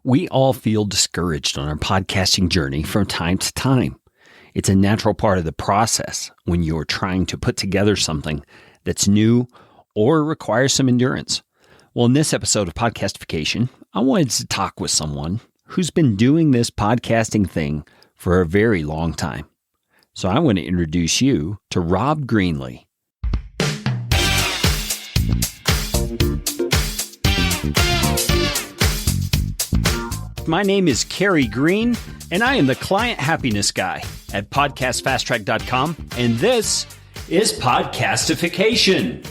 We all feel discouraged on our podcasting journey from time to time. It's a natural part of the process when you're trying to put together something that's new or requires some endurance. Well, in this episode of Podcastification, I wanted to talk with someone who's been doing this podcasting thing for a very long time. So I want to introduce you to Rob Greenlee. My name is Kerry Green, and I am the client happiness guy at podcastfasttrack.com, and this is Podcastification.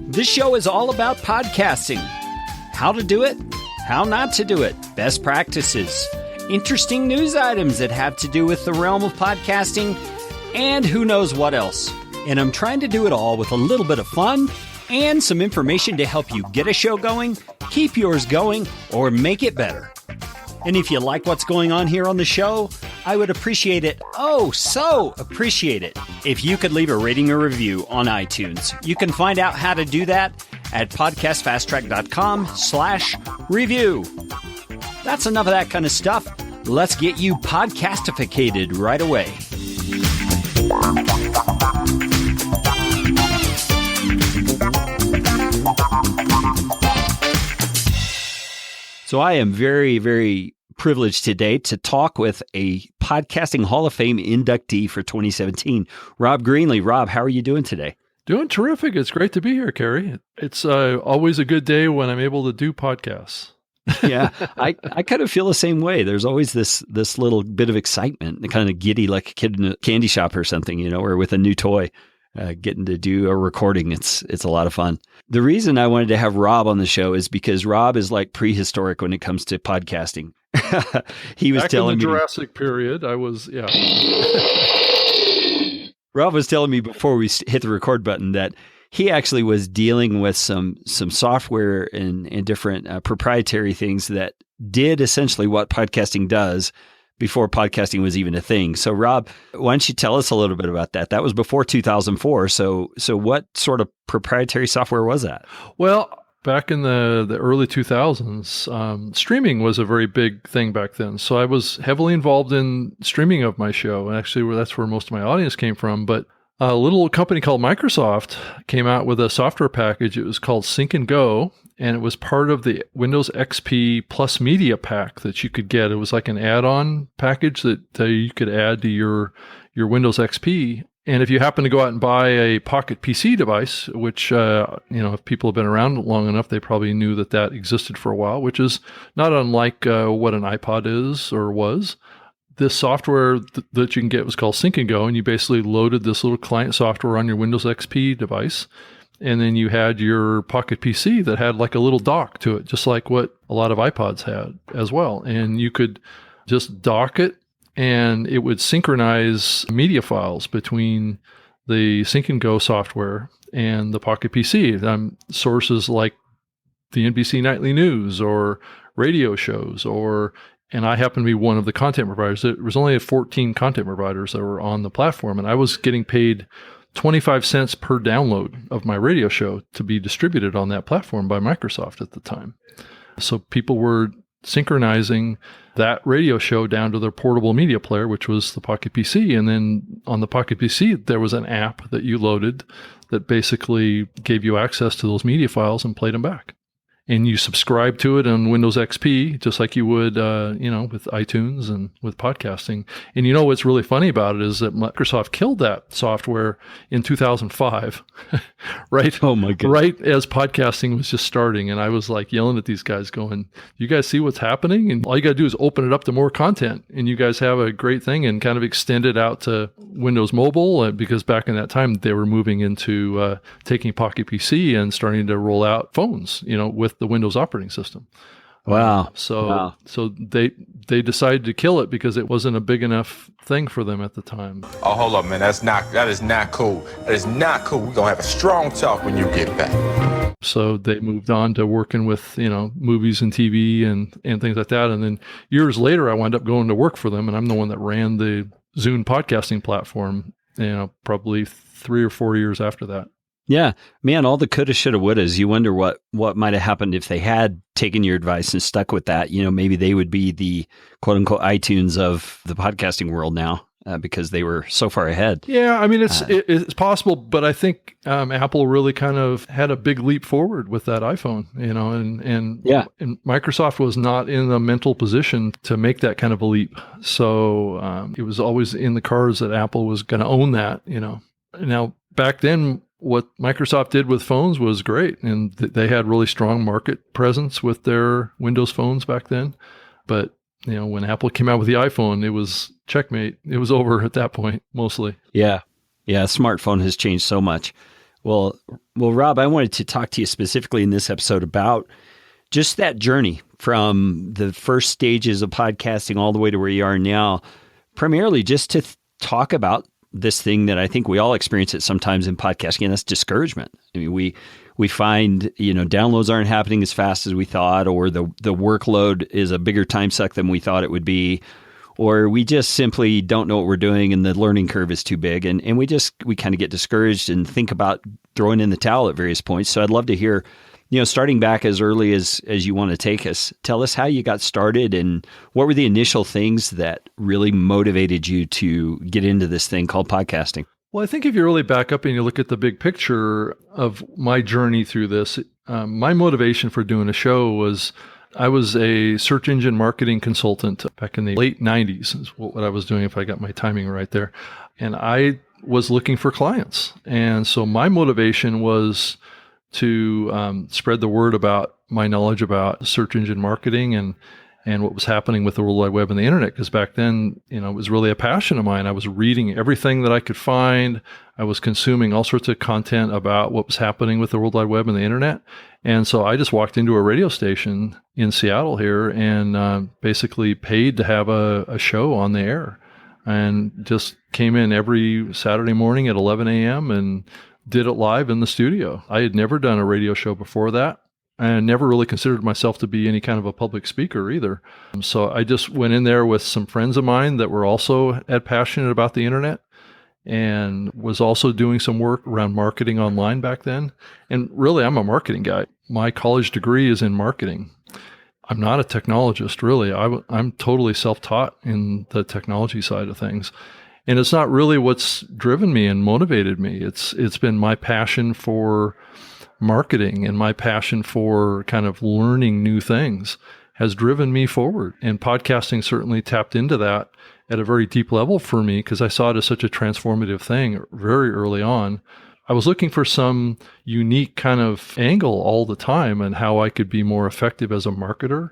This show is all about podcasting. How to do it, how not to do it, best practices, interesting news items that have to do with the realm of podcasting, and who knows what else. And I'm trying to do it all with a little bit of fun and some information to help you get a show going, keep yours going, or make it better. And if you like what's going on here on the show, I would appreciate it, so appreciate it, if you could leave a rating or review on iTunes. You can find out how to do that at podcastfasttrack.com/review. That's enough of that kind of stuff. Let's get you podcastificated right away. So I am very, very privileged today to talk with a Podcasting Hall of Fame inductee for 2017, Rob Greenlee. Rob, how are you doing today? Doing terrific. It's great to be here, Kerry. It's always a good day when I'm able to do podcasts. Yeah, I kind of feel the same way. There's always this little bit of excitement, kind of giddy like a kid in a candy shop or something, or with a new toy. Getting to do a recording, it's a lot of fun. The reason I wanted to have Rob on the show is because Rob is like prehistoric when it comes to podcasting. He was telling me in the Jurassic period. Rob was telling me before we hit the record button that he actually was dealing with some software and different proprietary things that did essentially what podcasting does before podcasting was even a thing. So Rob, why don't you tell us a little bit about that? That was before 2004. So what sort of proprietary software was that? Well, back in the early 2000s, streaming was a very big thing back then. So I was heavily involved in streaming of my show. And actually, that's where most of my audience came from. But a little company called Microsoft came out with a software package. It was called Sync and Go. And it was part of the Windows XP Plus Media Pack that you could get. It was like an add-on package that you could add to your Windows XP. And if you happen to go out and buy a Pocket PC device, which, if people have been around long enough, they probably knew that existed for a while, which is not unlike what an iPod is or was. This software that you can get was called Sync and Go, and you basically loaded this little client software on your Windows XP device. And then you had your Pocket PC that had like a little dock to it, just like what a lot of iPods had as well. And you could just dock it, and it would synchronize media files between the Sync and Go software and the Pocket PC. Sources like the NBC Nightly News or radio shows, and I happen to be one of the content providers. There was only 14 content providers that were on the platform, and I was getting paid 25 cents per download of my radio show to be distributed on that platform by Microsoft at the time. So people were synchronizing that radio show down to their portable media player, which was the Pocket PC. And then on the Pocket PC, there was an app that you loaded that basically gave you access to those media files and played them back. And you subscribe to it on Windows XP, just like you would, with iTunes and with podcasting. And what's really funny about it is that Microsoft killed that software in 2005, right? Oh my goodness. Right as podcasting was just starting. And I was like yelling at these guys going, you guys see what's happening? And all you got to do is open it up to more content. And you guys have a great thing, and kind of extend it out to Windows Mobile, because back in that time, they were moving into taking Pocket PC and starting to roll out phones, with the Windows operating system. Wow. So they decided to kill it because it wasn't a big enough thing for them at the time. Oh, hold up, man. That is not cool. That is not cool. We're going to have a strong talk when you get back. So they moved on to working with, movies and TV and things like that. And then years later, I wound up going to work for them, and I'm the one that ran the Zune podcasting platform, probably 3 or 4 years after that. Yeah, man, all the coulda, shoulda, wouldas. You wonder what might have happened if they had taken your advice and stuck with that. Maybe they would be the quote unquote iTunes of the podcasting world now because they were so far ahead. Yeah, I mean, it's possible, but I think Apple really kind of had a big leap forward with that iPhone, and Microsoft was not in the mental position to make that kind of a leap. So it was always in the cards that Apple was going to own that, Now, back then, what Microsoft did with phones was great, and they had really strong market presence with their Windows phones back then. But when Apple came out with the iPhone, it was checkmate. It was over at that point, mostly. Yeah. Smartphone has changed so much. Well, Rob, I wanted to talk to you specifically in this episode about just that journey from the first stages of podcasting all the way to where you are now, primarily just to talk about this thing that I think we all experience it sometimes in podcasting, and that's discouragement. I mean, we find, downloads aren't happening as fast as we thought, or the workload is a bigger time suck than we thought it would be, or we just simply don't know what we're doing and the learning curve is too big. And we kind of get discouraged and think about throwing in the towel at various points. So I'd love to hear, starting back as early as you want to take us, tell us how you got started and what were the initial things that really motivated you to get into this thing called podcasting? Well, I think if you really back up and you look at the big picture of my journey through this, my motivation for doing a show was I was a search engine marketing consultant back in the late 90s is what I was doing, if I got my timing right there. And I was looking for clients. And so my motivation was to spread the word about my knowledge about search engine marketing and what was happening with the World Wide Web and the internet. Because back then, it was really a passion of mine. I was reading everything that I could find. I was consuming all sorts of content about what was happening with the World Wide Web and the internet. And so I just walked into a radio station in Seattle here and basically paid to have a show on the air, and just came in every Saturday morning at 11 a.m. and did it live in the studio. I had never done a radio show before that, and never really considered myself to be any kind of a public speaker either. So I just went in there with some friends of mine that were also passionate about the internet, and was also doing some work around marketing online back then. And really, I'm a marketing guy. My college degree is in marketing. I'm not a technologist, really. I'm totally self-taught in the technology side of things. And it's not really what's driven me and motivated me. It's been my passion for marketing and my passion for kind of learning new things has driven me forward. And podcasting certainly tapped into that at a very deep level for me, because I saw it as such a transformative thing very early on. I was looking for some unique kind of angle all the time and how I could be more effective as a marketer.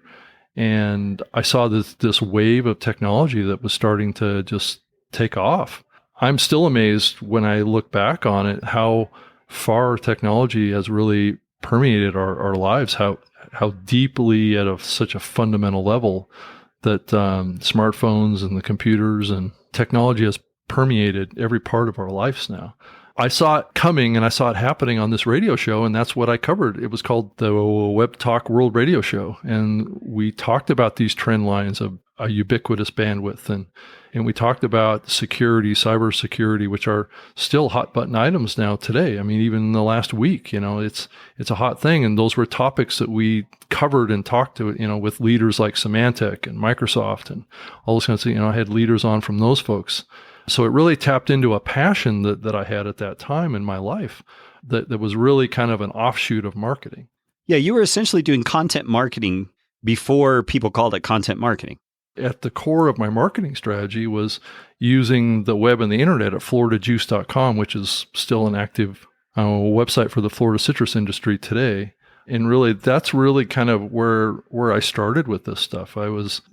And I saw this wave of technology that was starting to just take off. I'm still amazed when I look back on it, how far technology has really permeated our lives, how deeply at such a fundamental level that smartphones and the computers and technology has permeated every part of our lives now. I saw it coming and I saw it happening on this radio show, and that's what I covered. It was called the Web Talk World Radio Show. And we talked about these trend lines of a ubiquitous bandwidth, and we talked about security, cybersecurity, which are still hot button items now today. I mean, even in the last week, it's a hot thing. And those were topics that we covered and talked to, with leaders like Symantec and Microsoft and all those kinds of things. I had leaders on from those folks. So it really tapped into a passion that I had at that time in my life that was really kind of an offshoot of marketing. Yeah, you were essentially doing content marketing before people called it content marketing. At the core of my marketing strategy was using the web and the internet at floridajuice.com, which is still an active website for the Florida citrus industry today. And really, that's really kind of where I started with this stuff.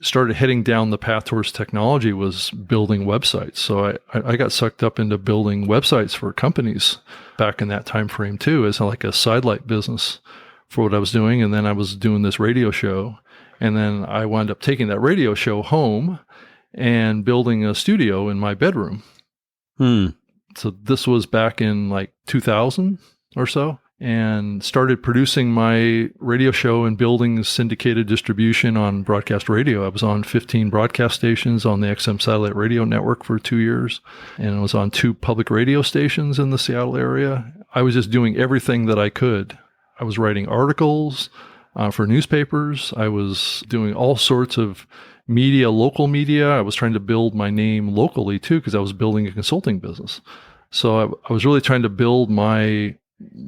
Started heading down the path towards technology, was building websites. So I got sucked up into building websites for companies back in that time frame too, as like a sidelight business for what I was doing. And then I was doing this radio show. And then I wound up taking that radio show home and building a studio in my bedroom. So this was back in like 2000 or so. and started producing my radio show and building syndicated distribution on broadcast radio. I was on 15 broadcast stations on the XM satellite radio network for 2 years, and I was on 2 public radio stations in the Seattle area. I was just doing everything that I could. I was writing articles for newspapers. I was doing all sorts of media, local media. I was trying to build my name locally too, because I was building a consulting business. So I was really trying to build my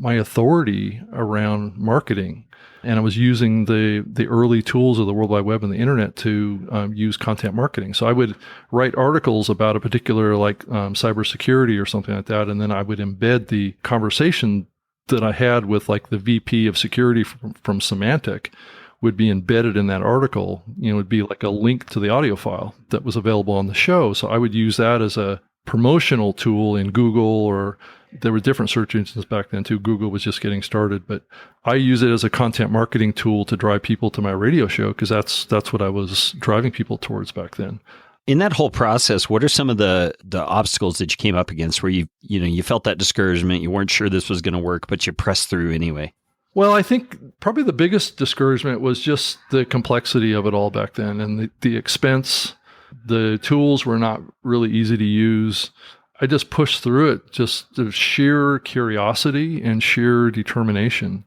authority around marketing. And I was using the early tools of the World Wide Web and the internet to use content marketing. So I would write articles about a particular cybersecurity or something like that. And then I would embed the conversation that I had with like the VP of security from Symantec would be embedded in that article. It would be like a link to the audio file that was available on the show. So I would use that as a promotional tool in Google, or there were different search engines back then too. Google was just getting started, but I use it as a content marketing tool to drive people to my radio show, because that's what I was driving people towards back then. In that whole process, what are some of the obstacles that you came up against where you felt that discouragement, you weren't sure this was going to work, but you pressed through anyway? Well, I think probably the biggest discouragement was just the complexity of it all back then, and the expense. The tools were not really easy to use. I just pushed through it, just the sheer curiosity and sheer determination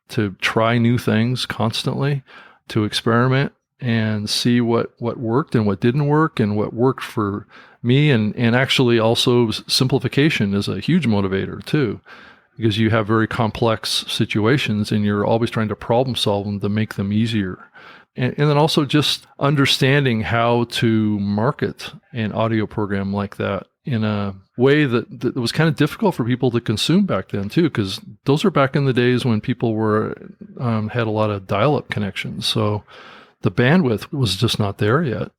to try new things constantly, to experiment and see what worked and what didn't work, and what worked for me. And actually also simplification is a huge motivator too, because you have very complex situations and you're always trying to problem solve them to make them easier. And then also just understanding how to market an audio program like that in a way that was kind of difficult for people to consume back then too, because those are back in the days when people had a lot of dial-up connections. So the bandwidth was just not there yet.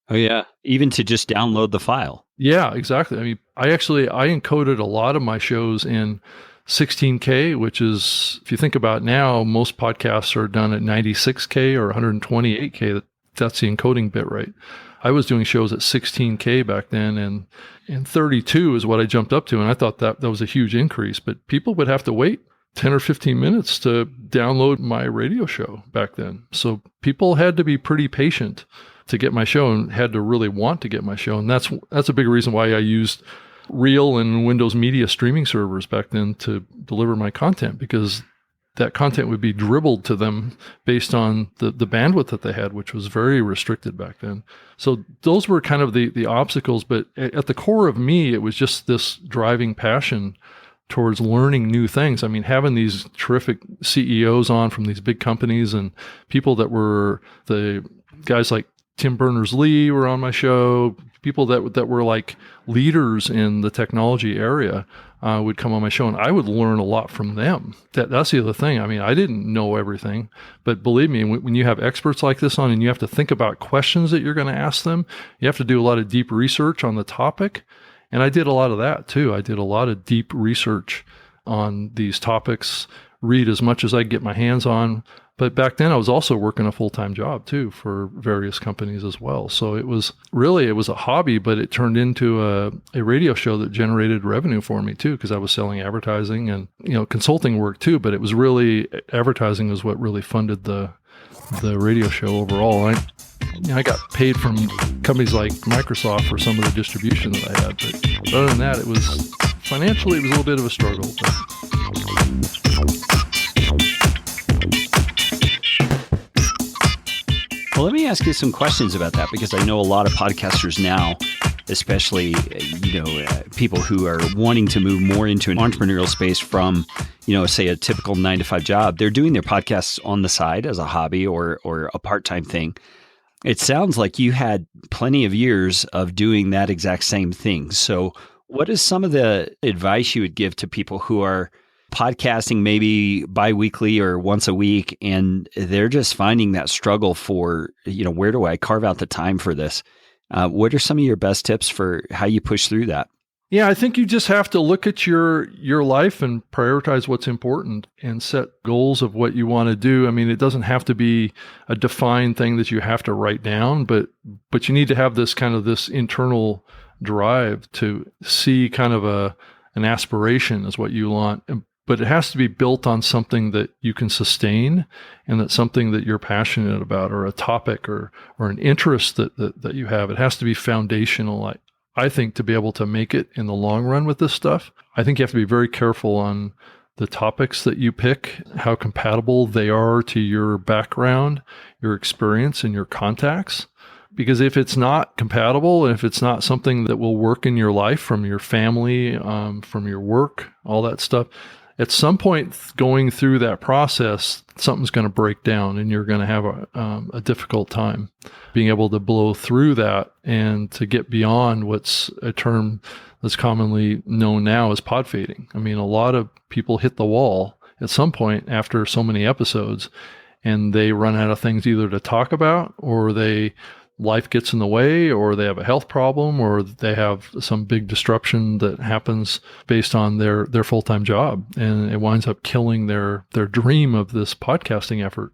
Oh, yeah. Even to just download the file. Yeah, exactly. I mean, I encoded a lot of my shows in 16K, which is, if you think about now, most podcasts are done at 96K or 128K. That's the encoding bit rate. I was doing shows at 16K back then, and 32 is what I jumped up to. And I thought that was a huge increase, but people would have to wait 10 or 15 minutes to download my radio show back then. So people had to be pretty patient to get my show, and had to really want to get my show. And that's a big reason why I used Real and Windows Media streaming servers back then to deliver my content, because that content would be dribbled to them based on the bandwidth that they had, which was very restricted back then. So those were kind of the obstacles, but at the core of me, it was just this driving passion towards learning new things. I mean, having these terrific CEOs on from these big companies, and people that were the guys like Tim Berners-Lee were on my show. People that were like leaders in the technology area would come on my show, and I would learn a lot from them. That's the other thing. I mean, I didn't know everything, but believe me, when you have experts like this on, and you have to think about questions that you're going to ask them, you have to do a lot of deep research on the topic. And I did a lot of that too. I did a lot of deep research on these topics, read as much as I could get my hands on. But back then I was also working a full-time job too for various companies as well. So it was a hobby, but it turned into a radio show that generated revenue for me too, because I was selling advertising and, consulting work too. But it was really, advertising was what really funded the radio show overall. I got paid from companies like Microsoft for some of the distribution that I had. But other than that, financially, it was a little bit of a struggle. Well, let me ask you some questions about that, because I know a lot of podcasters now, especially, people who are wanting to move more into an entrepreneurial space from, say a typical 9-to-5 job. They're doing their podcasts on the side as a hobby or a part-time thing. It sounds like you had plenty of years of doing that exact same thing. So what is some of the advice you would give to people who are podcasting maybe bi-weekly or once a week, and they're just finding that struggle for, where do I carve out the time for this? What are some of your best tips for how you push through that? Yeah, I think you just have to look at your life and prioritize what's important and set goals of what you want to do. I mean, it doesn't have to be a defined thing that you have to write down, but you need to have this kind of this internal drive to see kind of an aspiration is what you want. But it has to be built on something that you can sustain, and that's something that you're passionate about, or a topic or an interest that you have. It has to be foundational, I think, to be able to make it in the long run with this stuff. I think you have to be very careful on the topics that you pick, how compatible they are to your background, your experience, and your contacts. Because if it's not compatible, and if it's not something that will work in your life, from your family, from your work, all that stuff, at some point going through that process, something's going to break down and you're going to have a difficult time being able to blow through that and to get beyond what's a term that's commonly known now as pod fading. I mean, a lot of people hit the wall at some point after so many episodes, and they run out of things either to talk about, or life gets in the way, or they have a health problem, or they have some big disruption that happens based on their full-time job, and it winds up killing their dream of this podcasting effort.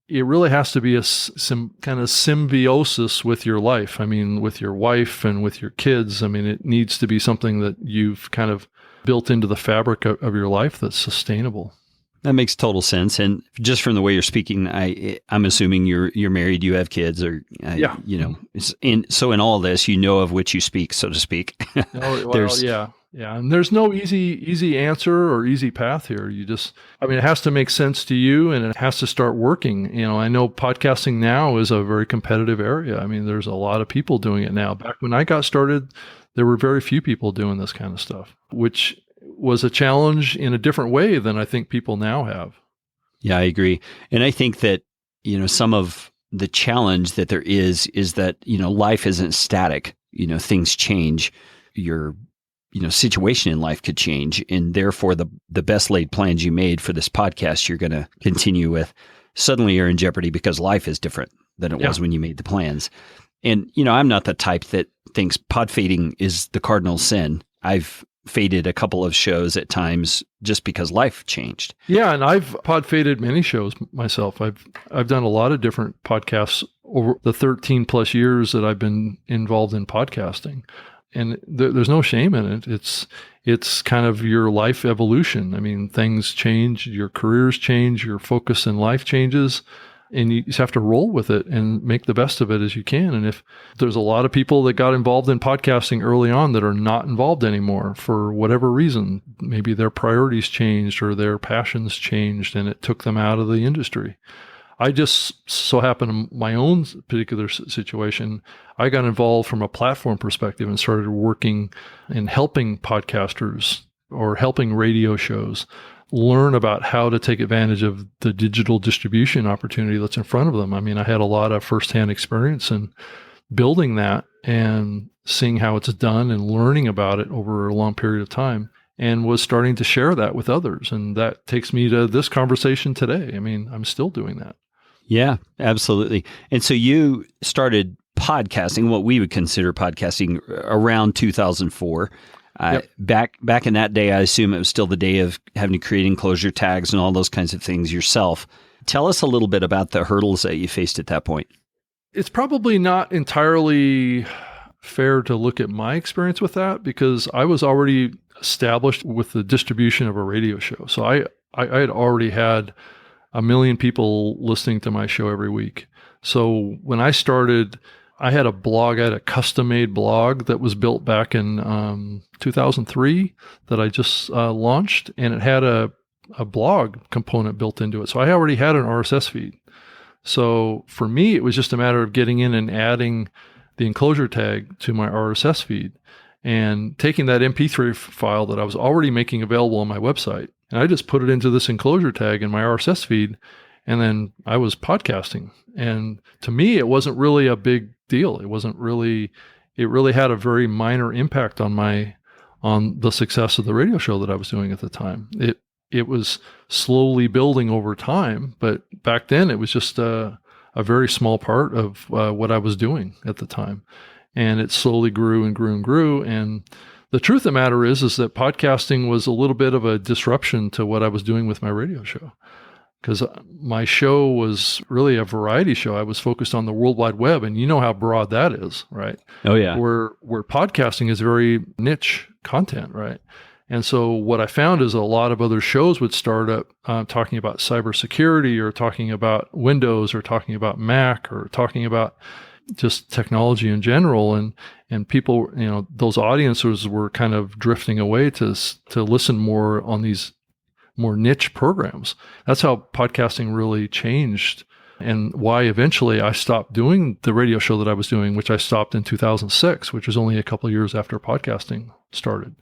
It really has to be some kind of symbiosis with your life. I mean, with your wife and with your kids. I mean, it needs to be something that you've kind of built into the fabric of your life that's sustainable. That makes total sense. And just from the way you're speaking, I'm assuming you're married, you have kids, or yeah. So in all this, of which you speak, so to speak. Yeah. And there's no easy answer or easy path here. It has to make sense to you, and it has to start working. I know podcasting now is a very competitive area. I mean, there's a lot of people doing it now. Back when I got started, there were very few people doing this kind of stuff, which was a challenge in a different way than I think people now have. Yeah, I agree. And I think that, some of the challenge that there is that, life isn't static. Things change. Your, situation in life could change. And therefore, the best laid plans you made for this podcast you're going to continue with suddenly are in jeopardy because life is different than it was when you made the plans. And, I'm not the type that thinks pod fading is the cardinal sin. I've faded a couple of shows at times just because life changed. Yeah, and I've pod faded many shows myself. I've done a lot of different podcasts over the 13 plus years that I've been involved in podcasting. And there's no shame in it. It's kind of your life evolution. I mean, things change, your careers change, your focus in life changes, and you just have to roll with it and make the best of it as you can. And if there's a lot of people that got involved in podcasting early on that are not involved anymore for whatever reason, maybe their priorities changed or their passions changed and it took them out of the industry. I just so happened in my own particular situation, I got involved from a platform perspective and started working and helping podcasters or helping radio shows learn about how to take advantage of the digital distribution opportunity that's in front of them. I mean, I had a lot of firsthand experience in building that and seeing how it's done and learning about it over a long period of time, and was starting to share that with others. And that takes me to this conversation today. I mean, I'm still doing that. Yeah, absolutely. And so you started podcasting, what we would consider podcasting, around 2004. Yep. Back in that day, I assume it was still the day of having to create enclosure tags and all those kinds of things yourself. Tell us a little bit about the hurdles that you faced at that point. It's probably not entirely fair to look at my experience with that, because I was already established with the distribution of a radio show. So I had already had 1 million people listening to my show every week. So when I started, I had a blog, I had a custom-made blog that was built back in 2003 that I just launched, and it had a blog component built into it. So I already had an RSS feed. So for me, it was just a matter of getting in and adding the enclosure tag to my RSS feed and taking that MP3 file that I was already making available on my website. And I just put it into this enclosure tag in my RSS feed, and then I was podcasting. And to me, it wasn't really a big deal. It really had a very minor impact on the success of the radio show that I was doing at the time. It was slowly building over time, but back then it was just a very small part of what I was doing at the time. And it slowly grew and grew and grew. And the truth of the matter is that podcasting was a little bit of a disruption to what I was doing with my radio show. Because my show was really a variety show. I was focused on the World Wide Web, and you know how broad that is, right? Oh, yeah. Where podcasting is very niche content, right? And so what I found is a lot of other shows would start up talking about cybersecurity, or talking about Windows, or talking about Mac, or talking about just technology in general. And people, those audiences were kind of drifting away to listen more on these more niche programs. That's how podcasting really changed, and why eventually I stopped doing the radio show that I was doing, which I stopped in 2006, which was only a couple of years after podcasting started.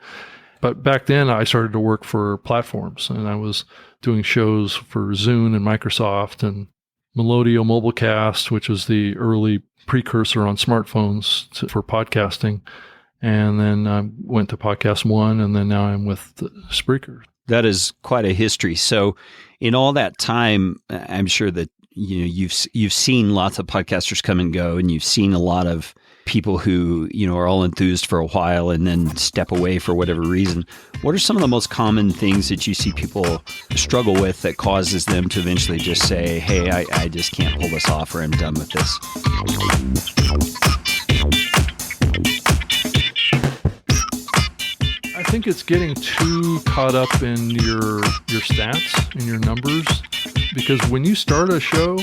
But back then I started to work for platforms, and I was doing shows for Zune and Microsoft and Melodio Mobilecast, which was the early precursor on smartphones for podcasting. And then I went to Podcast One, and then now I'm with Spreaker. That is quite a history. So in all that time, I'm sure that you've seen lots of podcasters come and go, and you've seen a lot of people who are all enthused for a while and then step away for whatever reason. What are some of the most common things that you see people struggle with that causes them to eventually just say, hey, I just can't pull this off, or I'm done with this? I think it's getting too caught up in your stats and your numbers, because when you start a show,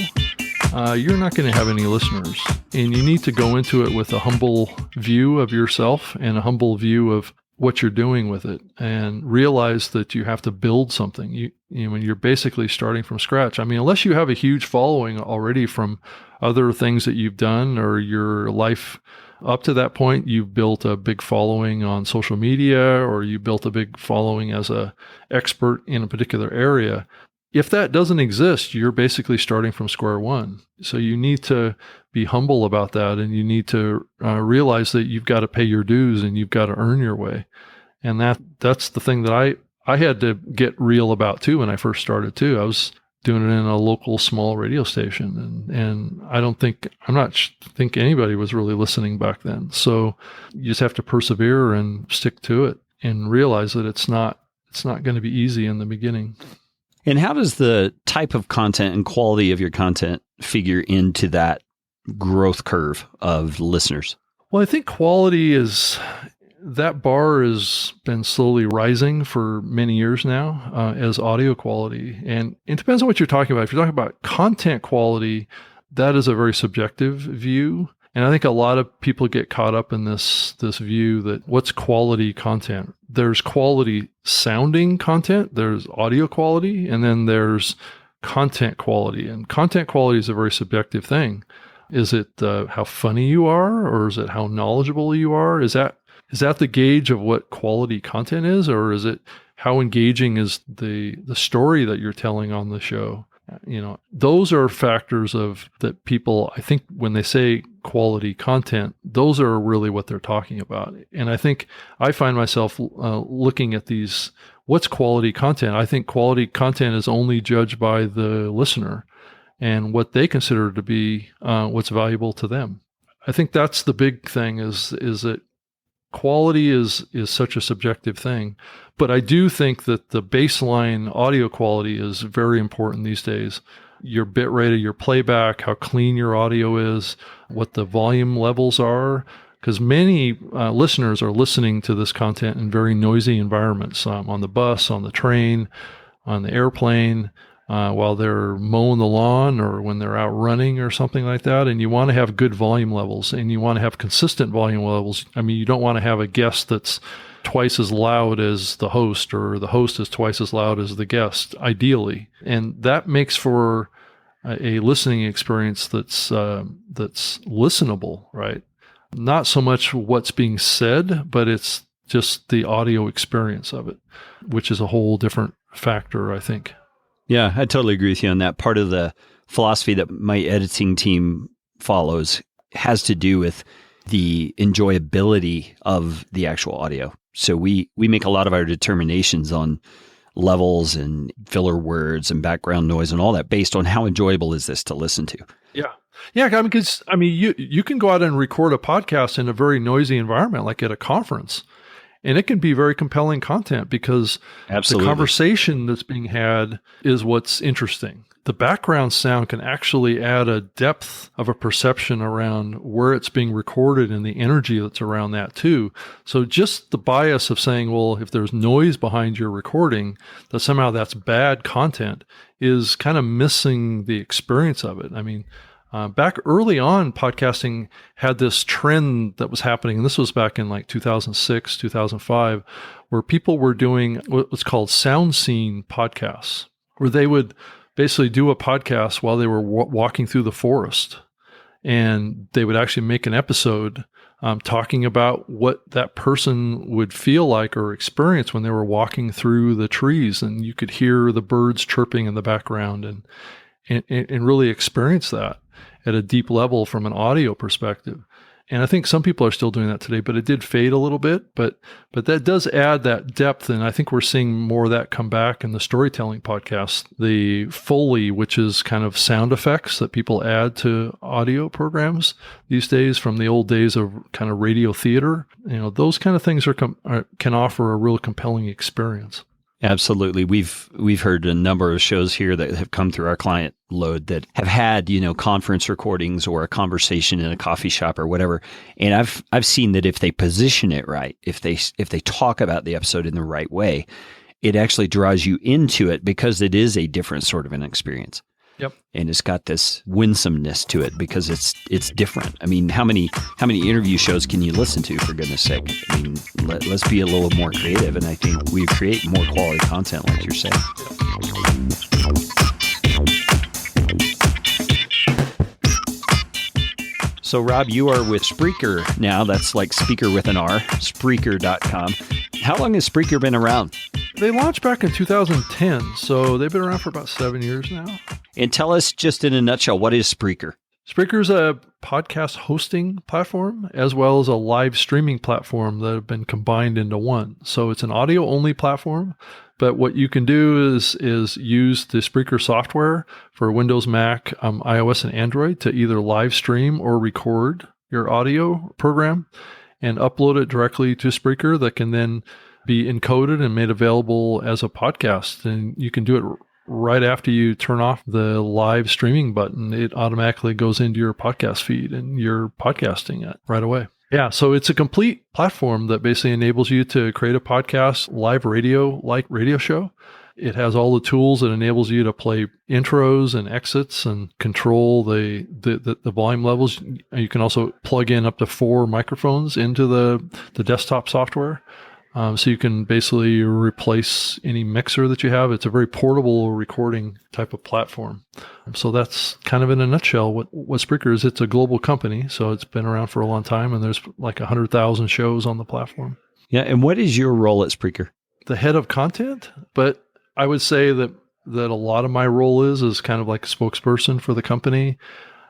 you're not going to have any listeners, and you need to go into it with a humble view of yourself and a humble view of what you're doing with it, and realize that you have to build something. When you're basically starting from scratch. I mean, unless you have a huge following already from other things that you've done, or your life up to that point, you've built a big following on social media, or you built a big following as a expert in a particular area. If that doesn't exist, you're basically starting from square one. So you need to be humble about that, and you need to realize that you've got to pay your dues, and you've got to earn your way. And that's the thing that I had to get real about too when I first started too. I was doing it in a local small radio station, and I don't think anybody was really listening back then. So you just have to persevere and stick to it, and realize that it's not going to be easy in the beginning. And how does the type of content and quality of your content figure into that growth curve of listeners? Well, I think quality that bar has been slowly rising for many years now as audio quality. And it depends on what you're talking about. If you're talking about content quality, that is a very subjective view. And I think a lot of people get caught up in this view that what's quality content? There's quality sounding content, there's audio quality, and then there's content quality. And content quality is a very subjective thing. Is it how funny you are, or is it how knowledgeable you are? Is that the gauge of what quality content is, or is it how engaging is the story that you're telling on the show? Those are factors that people, I think, when they say quality content, those are really what they're talking about. And I think I find myself looking at these, what's quality content? I think quality content is only judged by the listener and what they consider to be what's valuable to them. I think that's the big thing is that quality is such a subjective thing. But I do think that the baseline audio quality is very important these days. Your bit rate of your playback, how clean your audio is, what the volume levels are, because many listeners are listening to this content in very noisy environments, on the bus, on the train, on the airplane, while they're mowing the lawn, or when they're out running or something like that. And you want to have good volume levels, and you want to have consistent volume levels. I mean, you don't want to have a guest that's twice as loud as the host, or the host is twice as loud as the guest, ideally. And that makes for a listening experience that's listenable, right? Not so much what's being said, but it's just the audio experience of it, which is a whole different factor, I think. Yeah, I totally agree with you on that. Part of the philosophy that my editing team follows has to do with the enjoyability of the actual audio. So we make a lot of our determinations on levels and filler words and background noise and all that based on how enjoyable is this to listen to. Yeah. Yeah, because you can go out and record a podcast in a very noisy environment, like at a conference, And it can be very compelling content because Absolutely. the conversation that's being had is what's interesting. The background sound can actually add a depth of a perception around where it's being recorded and the energy that's around that too. So just the bias of saying, well, if there's noise behind your recording, that somehow that's bad content is kind of missing the experience of it. I mean, back early on, podcasting had this trend that was happening, and this was back in like 2006, 2005, where people were doing what's called sound scene podcasts, where they would basically do a podcast while they were walking through the forest. And they would actually make an episode talking about what that person would feel like or experience when they were walking through the trees. And you could hear the birds chirping in the background and really experience that at a deep level from an audio perspective. And I think some people are still doing that today, but it did fade a little bit. But that does add that depth, and I think we're seeing more of that come back in the storytelling podcasts. The Foley, which is kind of sound effects that people add to audio programs these days from the old days of kind of radio theater, those kind of things can offer a real compelling experience. Absolutely. We've heard a number of shows here that have come through our client load that have had, conference recordings or a conversation in a coffee shop or whatever. And I've seen that if they position it right, if they talk about the episode in the right way, it actually draws you into it because it is a different sort of an experience. Yep. And it's got this winsomeness to it because it's different. I mean, how many interview shows can you listen to, for goodness sake? I mean, let's be a little more creative, and I think we create more quality content, like you're saying. So, Rob, you are with Spreaker now. That's like speaker with an R, Spreaker.com. How long has Spreaker been around? They launched back in 2010, so they've been around for about 7 years now. And tell us just in a nutshell, what is Spreaker? Spreaker is a podcast hosting platform as well as a live streaming platform that have been combined into one. So it's an audio-only platform, but what you can do is use the Spreaker software for Windows, Mac, iOS, and Android to either live stream or record your audio program and upload it directly to Spreaker that can then be encoded and made available as a podcast. And you can do it right after you turn off the live streaming button. It automatically goes into your podcast feed and you're podcasting it right away. Yeah, so it's a complete platform that basically enables you to create a podcast, live radio-like radio show. It has all the tools that enables you to play intros and exits and control the volume levels. You can also plug in up to 4 microphones into the desktop software. So you can basically replace any mixer that you have. It's a very portable recording type of platform. So that's kind of in a nutshell what Spreaker is. It's a global company, so it's been around for a long time, and there's like 100,000 shows on the platform. Yeah, and what is your role at Spreaker? The head of content, but I would say that a lot of my role is kind of like a spokesperson for the company,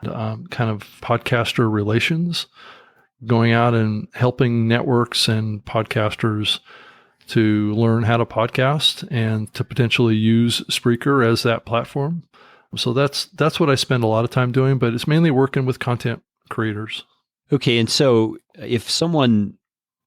kind of podcaster relations, going out and helping networks and podcasters to learn how to podcast and to potentially use Spreaker as that platform. So that's what I spend a lot of time doing, but it's mainly working with content creators. Okay, and so if someone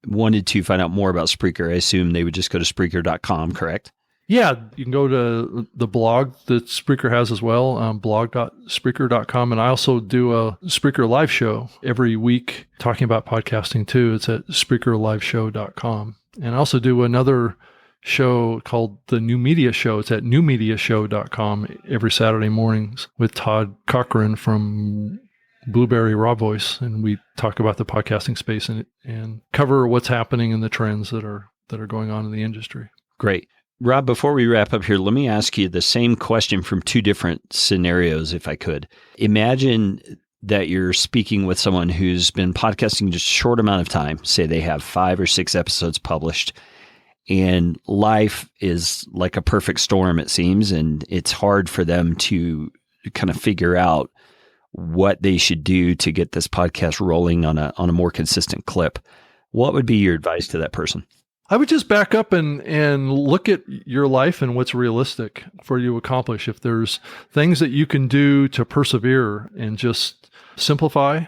wanted to find out more about Spreaker, I assume they would just go to Spreaker.com, correct? Yeah, you can go to the blog that Spreaker has as well, blog.spreaker.com. And I also do a Spreaker live show every week talking about podcasting too. It's at SpreakerLiveShow.com. And I also do another show called The New Media Show. It's at newmediashow.com every Saturday mornings with Todd Cochran from Blueberry Raw Voice. And we talk about the podcasting space and cover what's happening and the trends that are going on in the industry. Great. Rob, before we wrap up here, let me ask you the same question from 2 different scenarios, if I could. Imagine that you're speaking with someone who's been podcasting just a short amount of time. Say they have 5 or 6 episodes published, and life is like a perfect storm, it seems, and it's hard for them to kind of figure out what they should do to get this podcast rolling on a more consistent clip. What would be your advice to that person? I would just back up and look at your life and what's realistic for you to accomplish. If there's things that you can do to persevere and just simplify.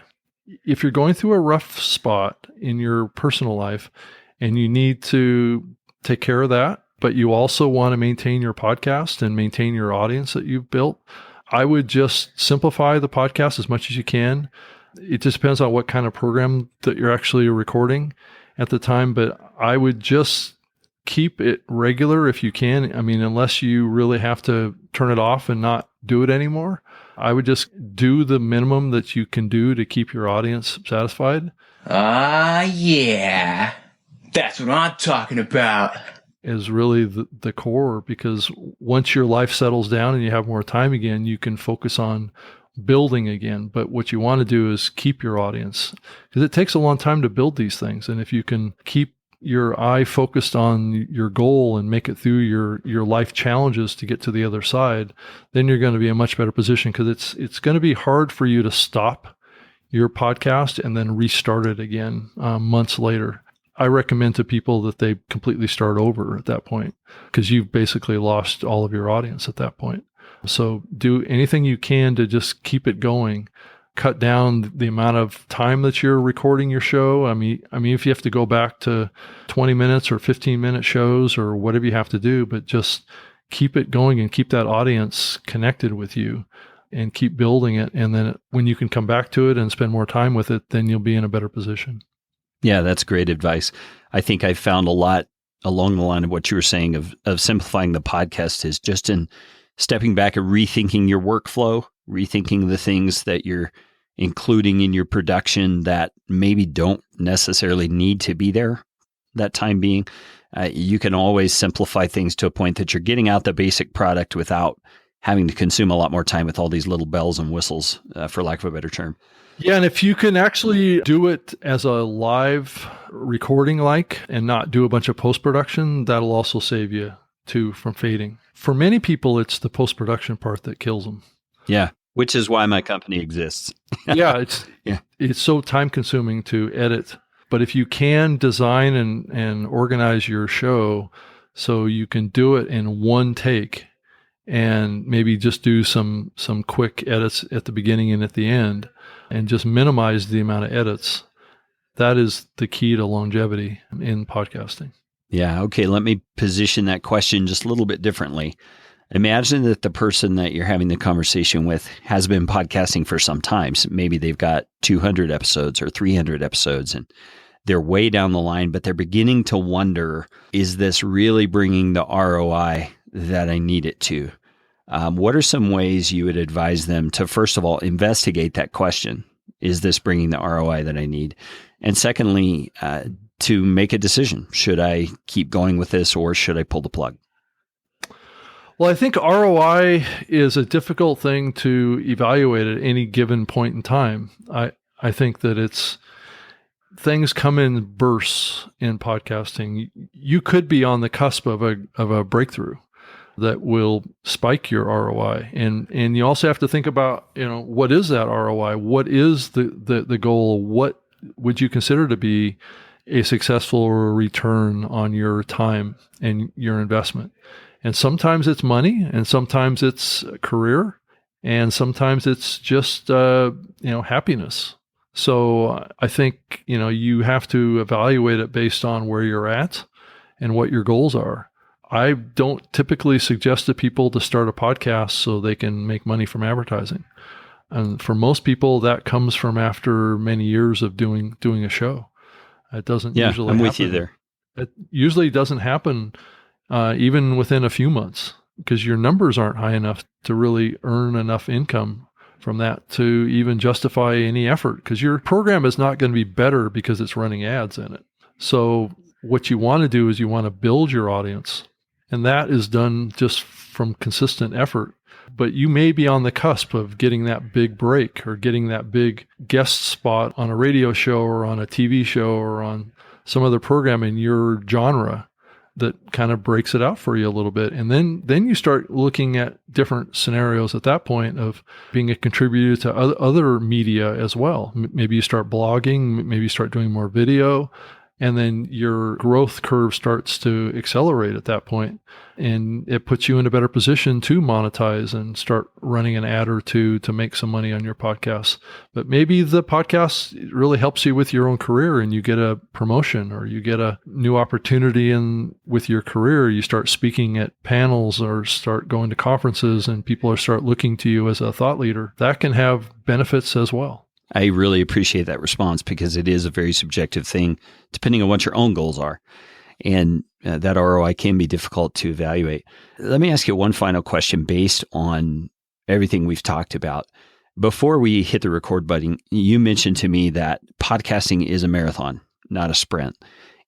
If you're going through a rough spot in your personal life and you need to take care of that. But you also want to maintain your podcast and maintain your audience that you've built. I would just simplify the podcast as much as you can. It just depends on what kind of program that you're actually recording at the time, but I would just keep it regular if you can. I mean, unless you really have to turn it off and not do it anymore, I would just do the minimum that you can do to keep your audience satisfied. Yeah. That's what I'm talking about. Is really the core, because once your life settles down and you have more time again, you can focus on building again. But what you want to do is keep your audience, because it takes a long time to build these things. And if you can keep your eye focused on your goal and make it through your life challenges to get to the other side, then you're going to be in a much better position, because it's going to be hard for you to stop your podcast and then restart it again months later. I recommend to people that they completely start over at that point, because you've basically lost all of your audience at that point. So do anything you can to just keep it going. Cut down the amount of time that you're recording your show. I mean, if you have to go back to 20 minutes or 15-minute shows or whatever you have to do, but just keep it going and keep that audience connected with you and keep building it. And then when you can come back to it and spend more time with it, then you'll be in a better position. Yeah, that's great advice. I think I found a lot along the line of what you were saying of simplifying the podcast is just in stepping back and rethinking your workflow, rethinking the things that you're including in your production that maybe don't necessarily need to be there that time being. You can always simplify things to a point that you're getting out the basic product without having to consume a lot more time with all these little bells and whistles, for lack of a better term. Yeah, and if you can actually do it as a live recording and not do a bunch of post-production, that'll also save you too from fading. For many people, it's the post-production part that kills them. Yeah, which is why my company exists. Yeah, it's so time-consuming to edit. But if you can design and organize your show so you can do it in one take and maybe just do some quick edits at the beginning and at the end, and just minimize the amount of edits, that is the key to longevity in podcasting. Yeah. Okay. Let me position that question just a little bit differently. Imagine that the person that you're having the conversation with has been podcasting for some time. So maybe they've got 200 episodes or 300 episodes and they're way down the line, but they're beginning to wonder, is this really bringing the ROI that I need it to? What are some ways you would advise them to, first of all, investigate that question? Is this bringing the ROI that I need? And secondly, to make a decision. Should I keep going with this or should I pull the plug? Well, I think ROI is a difficult thing to evaluate at any given point in time. I think that things come in bursts in podcasting. You could be on the cusp of a breakthrough that will spike your ROI. And you also have to think about, what is that ROI? What is the goal? What would you consider to be a successful return on your time and your investment? And sometimes it's money, and sometimes it's career, and sometimes it's just, happiness. So I think, you have to evaluate it based on where you're at and what your goals are. I don't typically suggest to people to start a podcast so they can make money from advertising. And for most people, that comes from after many years of doing a show. It doesn't usually happen. With you there. It usually doesn't happen even within a few months, because your numbers aren't high enough to really earn enough income from that to even justify any effort, because your program is not going to be better because it's running ads in it. So what you want to do is you want to build your audience. And that is done just from consistent effort. But you may be on the cusp of getting that big break or getting that big guest spot on a radio show or on a TV show or on some other program in your genre that kind of breaks it out for you a little bit. And then you start looking at different scenarios at that point of being a contributor to other media as well. Maybe you start blogging, maybe you start doing more video. And then your growth curve starts to accelerate at that point, and it puts you in a better position to monetize and start running an ad or two to make some money on your podcast. But maybe the podcast really helps you with your own career and you get a promotion or you get a new opportunity with your career. You start speaking at panels or start going to conferences and people start looking to you as a thought leader. That can have benefits as well. I really appreciate that response because it is a very subjective thing depending on what your own goals are. And that ROI can be difficult to evaluate. Let me ask you one final question based on everything we've talked about. Before we hit the record button, you mentioned to me that podcasting is a marathon, not a sprint.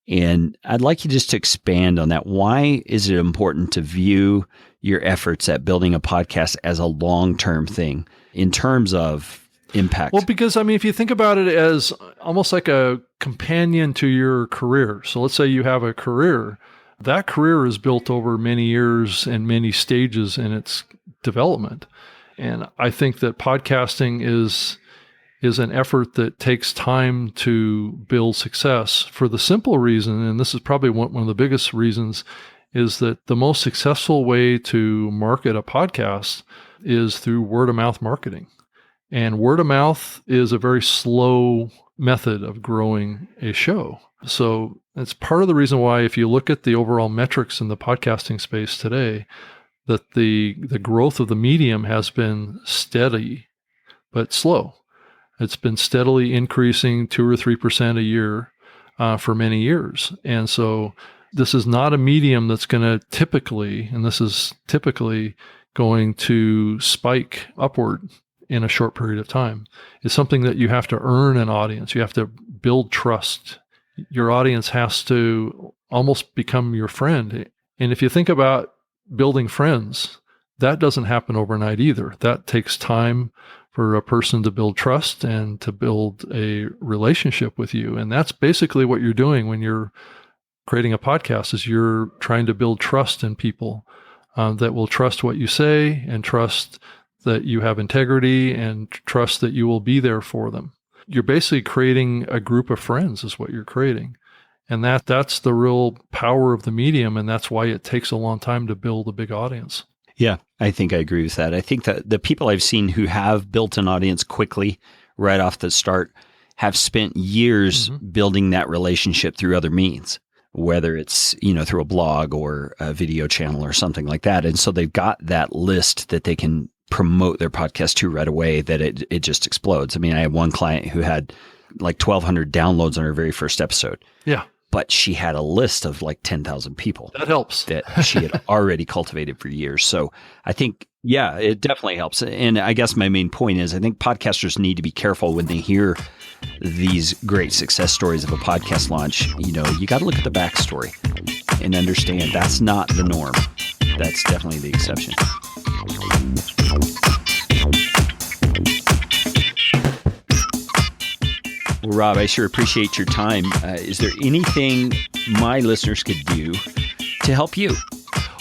And I'd like you just to expand on that. Why is it important to view your efforts at building a podcast as a long-term thing in terms of impact? Well, because if you think about it as almost like a companion to your career. So let's say you have a career. That career is built over many years and many stages in its development. And I think that podcasting is an effort that takes time to build success for the simple reason, and this is probably one of the biggest reasons, is that the most successful way to market a podcast is through word of mouth marketing. And word of mouth is a very slow method of growing a show. So it's part of the reason why, if you look at the overall metrics in the podcasting space today, that the growth of the medium has been steady, but slow. It's been steadily increasing 2 or 3% a year for many years. And so this is not a medium that's going to typically going to spike upward in a short period of time. It's something that you have to earn an audience. You have to build trust. Your audience has to almost become your friend. And if you think about building friends, that doesn't happen overnight either. That takes time for a person to build trust and to build a relationship with you. And that's basically what you're doing when you're creating a podcast, is you're trying to build trust in people that will trust what you say and trust that you have integrity and trust that you will be there for them. You're basically creating a group of friends is what you're creating. And that's the real power of the medium. And that's why it takes a long time to build a big audience. Yeah, I think I agree with that. I think that the people I've seen who have built an audience quickly right off the start have spent years building that relationship through other means, whether it's, through a blog or a video channel or something like that. And so they've got that list that they can promote their podcast to right away, that it just explodes. I had one client who had like 1,200 downloads on her very first episode. Yeah. But she had a list of like 10,000 people. That helps. That she had already cultivated for years. So I think, yeah, it definitely helps. And I guess my main point is I think podcasters need to be careful when they hear these great success stories of a podcast launch. You got to look at the backstory and understand that's not the norm. That's definitely the exception. Well, Rob, I sure appreciate your time. Is there anything my listeners could do to help you?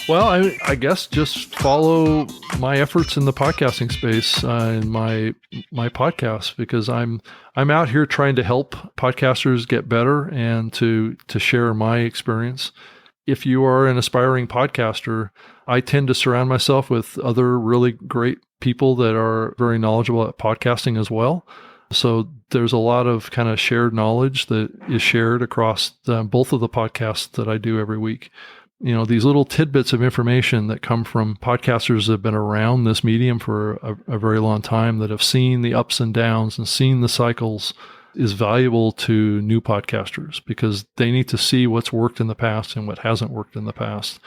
Well, I guess just follow my efforts in the podcasting space in my podcast, because I'm out here trying to help podcasters get better and to share my experience. If you are an aspiring podcaster, I tend to surround myself with other really great people that are very knowledgeable at podcasting as well. So there's a lot of kind of shared knowledge that is shared across both of the podcasts that I do every week. These little tidbits of information that come from podcasters that have been around this medium for a very long time, that have seen the ups and downs and seen the cycles, is valuable to new podcasters, because they need to see what's worked in the past and what hasn't worked in the past.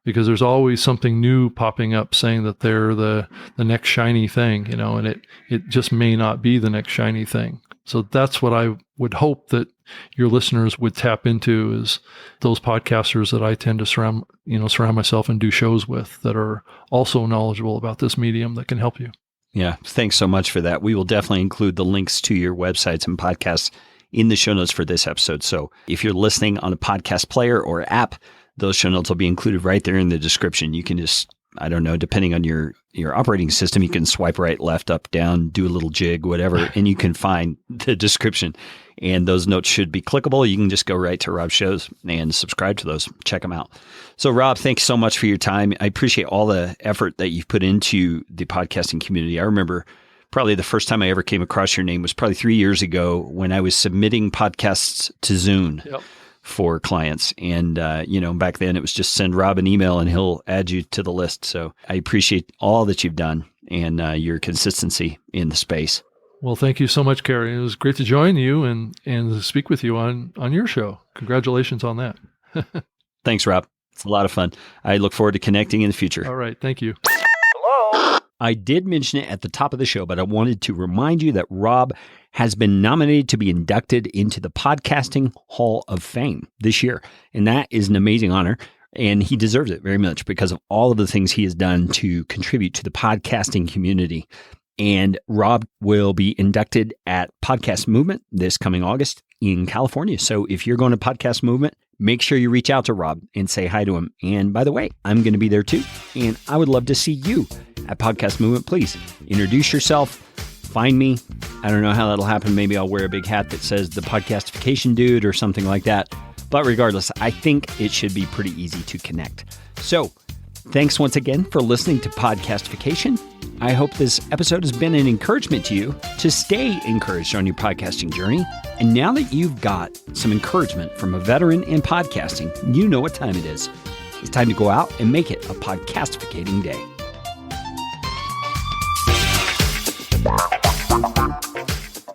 Because there's always something new popping up saying that they're the next shiny thing, and it just may not be the next shiny thing. So that's what I would hope that your listeners would tap into, is those podcasters that I tend to surround myself and do shows with, that are also knowledgeable about this medium, that can help you. Yeah. Thanks so much for that. We will definitely include the links to your websites and podcasts in the show notes for this episode. So if you're listening on a podcast player or app, those show notes will be included right there in the description. You can just I don't know, depending on your operating system, you can swipe right, left, up, down, do a little jig, whatever, and you can find the description. And those notes should be clickable. You can just go right to Rob's shows and subscribe to those. Check them out. So, Rob, thanks so much for your time. I appreciate all the effort that you've put into the podcasting community. I remember probably the first time I ever came across your name was probably 3 years ago when I was submitting podcasts to Zune. Yep. For clients. And, back then it was just send Rob an email and he'll add you to the list. So I appreciate all that you've done and your consistency in the space. Well, thank you so much, Carrie. It was great to join you and speak with you on your show. Congratulations on that. Thanks, Rob. It's a lot of fun. I look forward to connecting in the future. All right. Thank you. I did mention it at the top of the show, but I wanted to remind you that Rob has been nominated to be inducted into the Podcasting Hall of Fame this year. And that is an amazing honor. And he deserves it very much because of all of the things he has done to contribute to the podcasting community. And Rob will be inducted at Podcast Movement this coming August in California. So if you're going to Podcast Movement, make sure you reach out to Rob and say hi to him. And by the way, I'm going to be there too. And I would love to see you at Podcast Movement. Please introduce yourself, find me. I don't know how that'll happen. Maybe I'll wear a big hat that says the Podcastification Dude or something like that. But regardless, I think it should be pretty easy to connect. So thanks once again for listening to Podcastification. I hope this episode has been an encouragement to you to stay encouraged on your podcasting journey. And now that you've got some encouragement from a veteran in podcasting, you know what time it is. It's time to go out and make it a podcastificating day.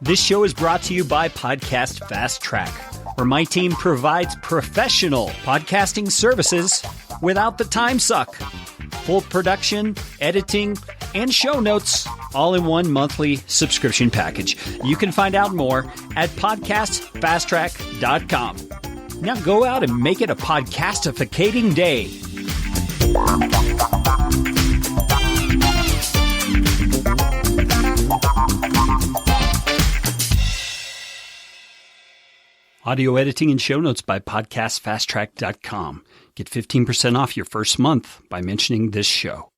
This show is brought to you by Podcast Fast Track, where my team provides professional podcasting services without the time suck. Full production, editing, and show notes, all in one monthly subscription package. You can find out more at podcastfasttrack.com. Now go out and make it a podcastificating day. Audio editing and show notes by podcastfasttrack.com. Get 15% off your first month by mentioning this show.